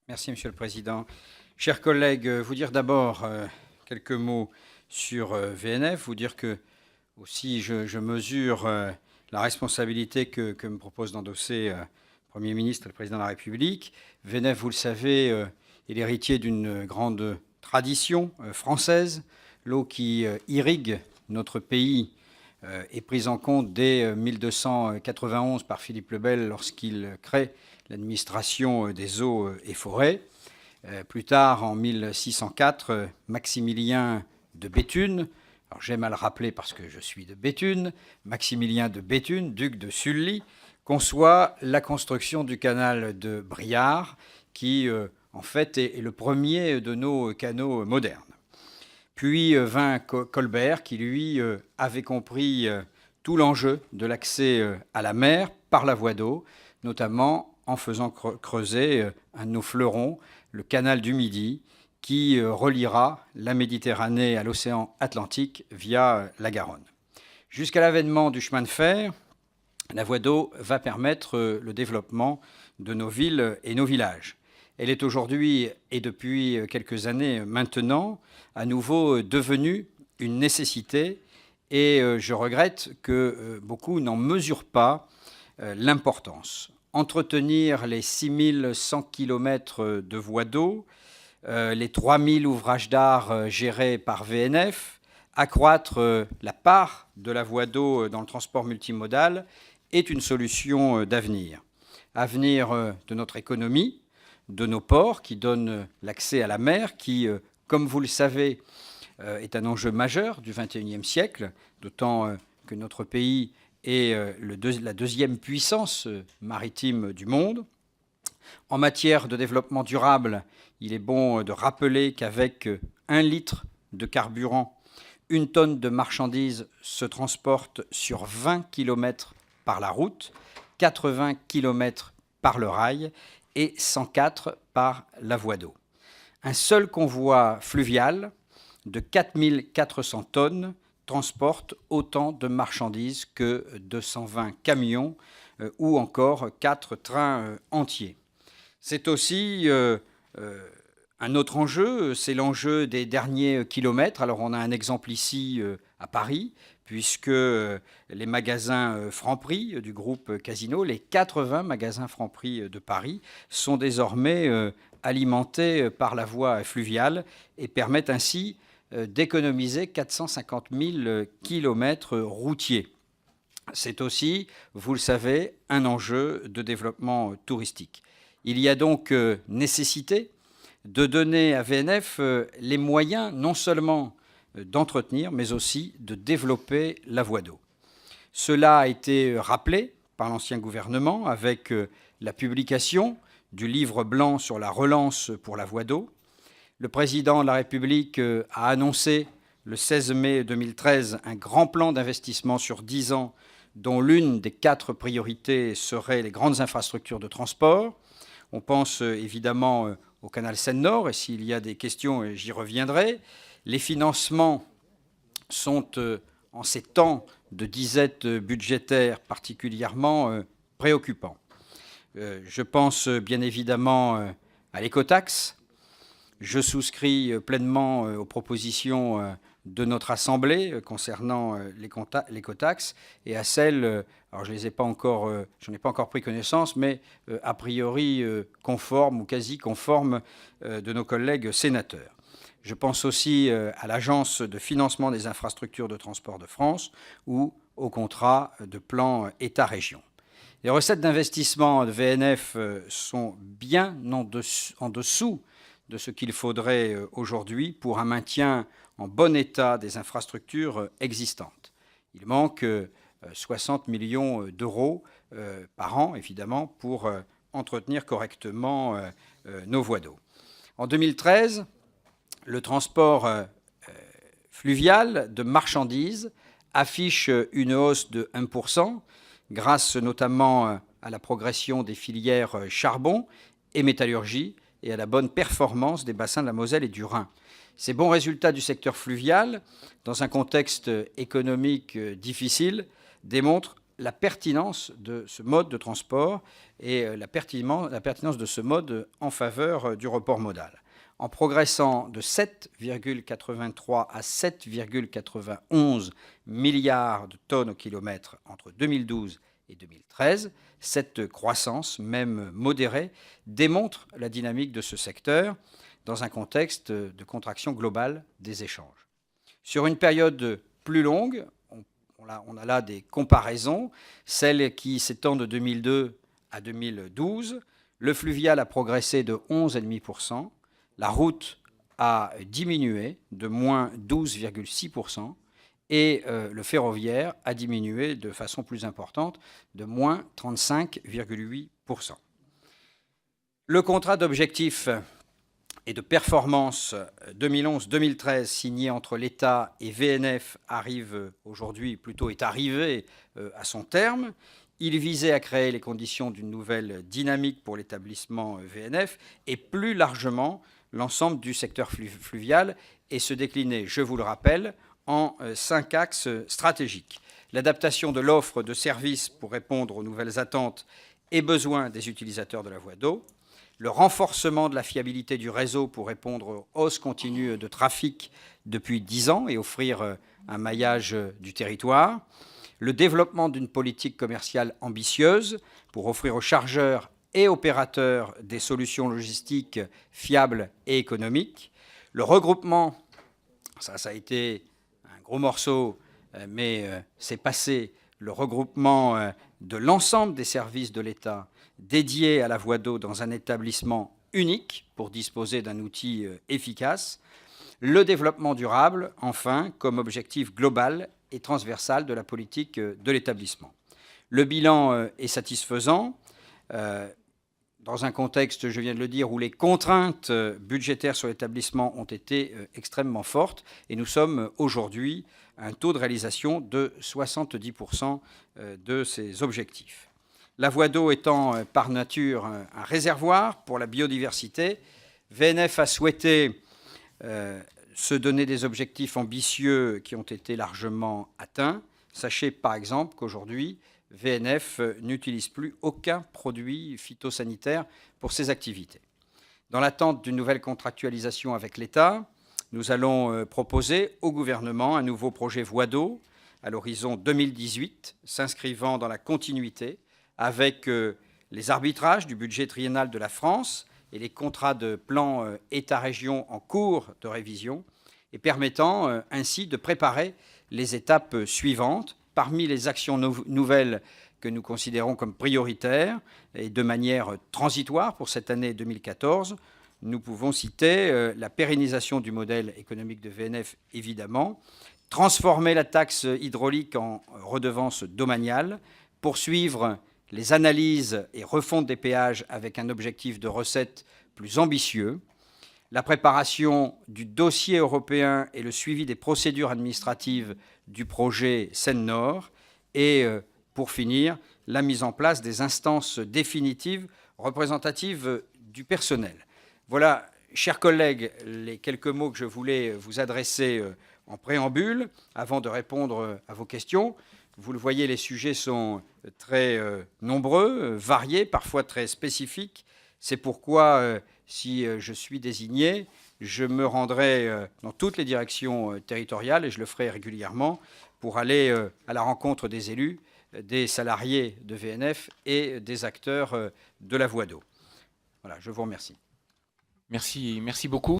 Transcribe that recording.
Merci, Monsieur le Président. Chers collègues, vous dire d'abord quelques mots sur VNF, vous dire que aussi je mesure la responsabilité que me propose d'endosser le Premier ministre et le Président de la République. VNF, vous le savez, est l'héritier d'une grande tradition française. L'eau qui irrigue notre pays est prise en compte dès 1291 par Philippe le Bel lorsqu'il crée l'administration des eaux et forêts. Plus tard, en 1604, Maximilien de Béthune, alors j'aime à le rappeler parce que je suis de Béthune, Maximilien de Béthune, duc de Sully, conçoit la construction du canal de Briare, qui en fait est le premier de nos canaux modernes. Puis vint Colbert, qui lui avait compris tout l'enjeu de l'accès à la mer par la voie d'eau, notamment en faisant creuser un de nos fleurons, le canal du Midi, qui reliera la Méditerranée à l'océan Atlantique via la Garonne. Jusqu'à l'avènement du chemin de fer, la voie d'eau va permettre le développement de nos villes et nos villages. Elle est aujourd'hui, et depuis quelques années maintenant, à nouveau devenue une nécessité, et je regrette que beaucoup n'en mesurent pas l'importance. Entretenir les 6100 km de voies d'eau, les 3000 ouvrages d'art gérés par VNF, accroître la part de la voie d'eau dans le transport multimodal est une solution d'avenir. Avenir de notre économie, de nos ports qui donnent l'accès à la mer, qui, comme vous le savez, est un enjeu majeur du XXIe siècle, d'autant que notre pays est la deuxième puissance maritime du monde. En matière de développement durable, il est bon de rappeler qu'avec 1 litre de carburant, 1 tonne de marchandises se transporte sur 20 km par la route, 80 km par le rail et 104 par la voie d'eau. Un seul convoi fluvial de 4400 tonnes transporte autant de marchandises que 220 camions ou encore 4 trains entiers. C'est aussi un autre enjeu, c'est l'enjeu des derniers kilomètres. Alors on a un exemple ici à Paris, puisque les magasins Franprix du groupe Casino, les 80 magasins Franprix de Paris, sont désormais alimentés par la voie fluviale et permettent ainsi d'économiser 450 000 kilomètres routiers. C'est aussi, vous le savez, un enjeu de développement touristique. Il y a donc nécessité de donner à VNF les moyens non seulement d'entretenir, mais aussi de développer la voie d'eau. Cela a été rappelé par l'ancien gouvernement avec la publication du livre blanc sur la relance pour la voie d'eau. Le président de la République a annoncé le 16 mai 2013 un grand plan d'investissement sur 10 ans dont l'une des 4 priorités serait les grandes infrastructures de transport. On pense évidemment au canal Seine-Nord, et s'il y a des questions, j'y reviendrai. Les financements sont, en ces temps de disette budgétaire, particulièrement préoccupants. Je pense bien évidemment à l'écotaxe. Je souscris pleinement aux propositions de notre Assemblée concernant l'écotaxe et à celles, alors je les ai pas encore, j'en ai pas encore pris connaissance, mais a priori conformes ou quasi conformes de nos collègues sénateurs. Je pense aussi à l'Agence de financement des infrastructures de transport de France ou au contrat de plan État-région. Les recettes d'investissement de VNF sont bien en dessous de ce qu'il faudrait aujourd'hui pour un maintien en bon état des infrastructures existantes. Il manque 60 millions d'euros par an, évidemment, pour entretenir correctement nos voies d'eau. En 2013, le transport fluvial de marchandises affiche une hausse de 1%, grâce notamment à la progression des filières charbon et métallurgie, et à la bonne performance des bassins de la Moselle et du Rhin. Ces bons résultats du secteur fluvial, dans un contexte économique difficile, démontrent la pertinence de ce mode de transport et la pertinence de ce mode en faveur du report modal. En progressant de 7,83 à 7,91 milliards de tonnes au kilomètre entre 2012 et 2013, cette croissance, même modérée, démontre la dynamique de ce secteur dans un contexte de contraction globale des échanges. Sur une période plus longue, on a là des comparaisons, celles qui s'étendent de 2002 à 2012. Le fluvial a progressé de 11,5%, la route a diminué de moins 12,6%, et le ferroviaire a diminué de façon plus importante de moins 35,8%. Le contrat d'objectifs et de performance 2011-2013 signé entre l'État et VNF arrive aujourd'hui, plutôt est arrivé à son terme. Il visait à créer les conditions d'une nouvelle dynamique pour l'établissement VNF et plus largement l'ensemble du secteur fluvial et se déclinait, je vous le rappelle, en 5 axes stratégiques. L'adaptation de l'offre de services pour répondre aux nouvelles attentes et besoins des utilisateurs de la voie d'eau, le renforcement de la fiabilité du réseau pour répondre aux hausses continues de trafic depuis 10 ans et offrir un maillage du territoire, le développement d'une politique commerciale ambitieuse pour offrir aux chargeurs et opérateurs des solutions logistiques fiables et économiques, le regroupement, ça a été un gros morceau, mais c'est passé, le regroupement de l'ensemble des services de l'État dédiés à la voie d'eau dans un établissement unique pour disposer d'un outil efficace, le développement durable, enfin, comme objectif global et transversal de la politique de l'établissement. Le bilan est satisfaisant, dans un contexte, je viens de le dire, où les contraintes budgétaires sur l'établissement ont été extrêmement fortes, et nous sommes aujourd'hui à un taux de réalisation de 70% de ces objectifs. La voie d'eau étant par nature un réservoir pour la biodiversité, VNF a souhaité se donner des objectifs ambitieux qui ont été largement atteints. Sachez par exemple qu'aujourd'hui, VNF n'utilise plus aucun produit phytosanitaire pour ses activités. Dans l'attente d'une nouvelle contractualisation avec l'État, nous allons proposer au gouvernement un nouveau projet voie d'eau à l'horizon 2018, s'inscrivant dans la continuité avec les arbitrages du budget triennal de la France et les contrats de plan État-région en cours de révision, et permettant ainsi de préparer les étapes suivantes. Parmi les actions nouvelles que nous considérons comme prioritaires et de manière transitoire pour cette année 2014, nous pouvons citer la pérennisation du modèle économique de VNF, évidemment, transformer la taxe hydraulique en redevance domaniale, poursuivre les analyses et refonte des péages avec un objectif de recettes plus ambitieux, la préparation du dossier européen et le suivi des procédures administratives du projet Seine-Nord et, pour finir, la mise en place des instances définitives représentatives du personnel. Voilà, chers collègues, les quelques mots que je voulais vous adresser en préambule avant de répondre à vos questions. Vous le voyez, les sujets sont très nombreux, variés, parfois très spécifiques. C'est pourquoi, si je suis désigné, je me rendrai dans toutes les directions territoriales, et je le ferai régulièrement, pour aller à la rencontre des élus, des salariés de VNF et des acteurs de la voie d'eau. Voilà, je vous remercie. Merci beaucoup.